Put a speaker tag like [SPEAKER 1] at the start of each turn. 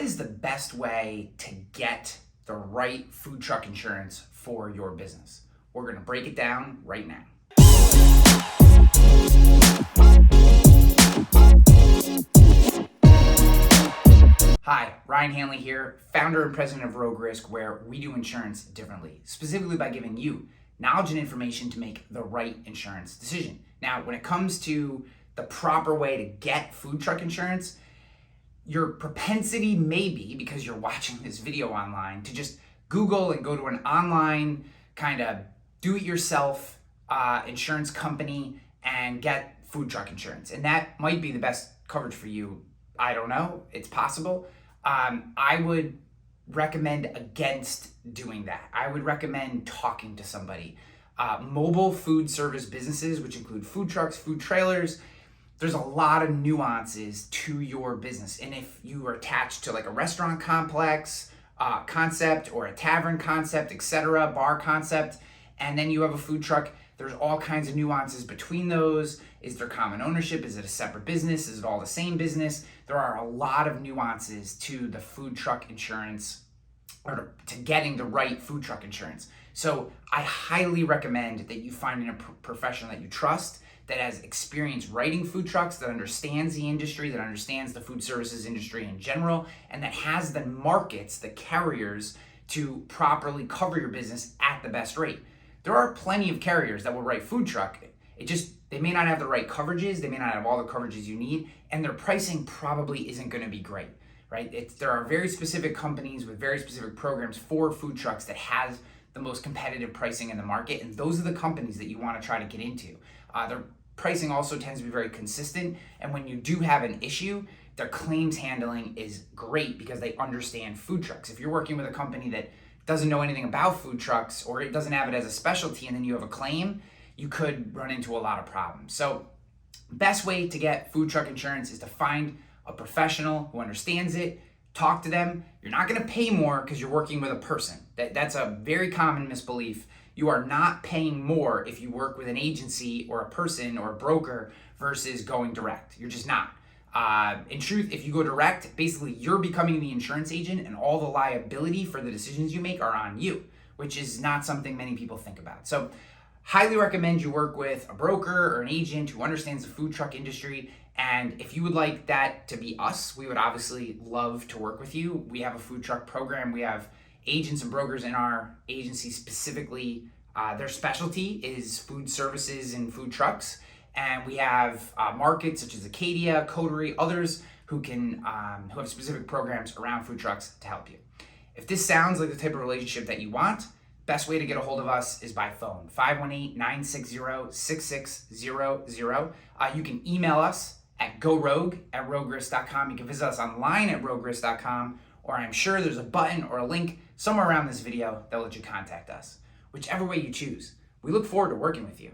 [SPEAKER 1] is the best way to get the right food truck insurance for your business? We're going to break it down right now. Hi, Ryan Hanley here, founder and president of Rogue Risk, where we do insurance differently, specifically by giving you knowledge and information to make the right insurance decision. Now, when it comes to the proper way to get food truck insurance, your propensity may be, because you're watching this video online, to just Google and go to an online kind of do-it-yourself insurance company and get food truck insurance. And that might be the best coverage for you. I don't know. It's possible. I would recommend against doing that. I would recommend talking to somebody. Mobile food service businesses, which include food trucks, food trailers, there's a lot of nuances to your business. And if you are attached to like a restaurant complex concept or a tavern concept, etc., bar concept, and then you have a food truck, there's all kinds of nuances between those. Is there common ownership? Is it a separate business? Is it all the same business? There are a lot of nuances to the food truck insurance, or to getting the right food truck insurance. So I highly recommend that you find a professional that you trust, that has experience writing food trucks, that understands the industry, that understands the food services industry in general, and that has the markets, the carriers, to properly cover your business at the best rate. There are plenty of carriers that will write food truck. They may not have the right coverages, they may not have all the coverages you need, and their pricing probably isn't gonna be great, right? There are very specific companies with very specific programs for food trucks that has the most competitive pricing in the market, and those are the companies that you wanna try to get into. Their pricing also tends to be very consistent, and when you do have an issue, their claims handling is great because they understand food trucks. If you're working with a company that doesn't know anything about food trucks, or it doesn't have it as a specialty, and then you have a claim, you could run into a lot of problems. So best way to get food truck insurance is to find a professional who understands it, talk to them. You're not gonna pay more because you're working with a person. That's a very common misbelief. You are not paying more if you work with an agency or a person or a broker versus going direct. You're just not. In truth, if you go direct, basically you're becoming the insurance agent, and all the liability for the decisions you make are on you, which is not something many people think about. So highly recommend you work with a broker or an agent who understands the food truck industry. And if you would like that to be us, we would obviously love to work with you. We have a food truck program. We have agents and brokers in our agency specifically. Their specialty is food services and food trucks. And we have markets such as 𝗧𝗵𝗲, 𝗥𝗶𝘀𝗪, others who have specific programs around food trucks to help you. If this sounds like the type of relationship that you want, best way to get a hold of us is by phone, 518-960-6600. You can email us at gorogue@roguerisk.com. You can visit us online at roguerisk.com, or I'm sure there's a button or a link somewhere around this video that will let you contact us. Whichever way you choose, we look forward to working with you.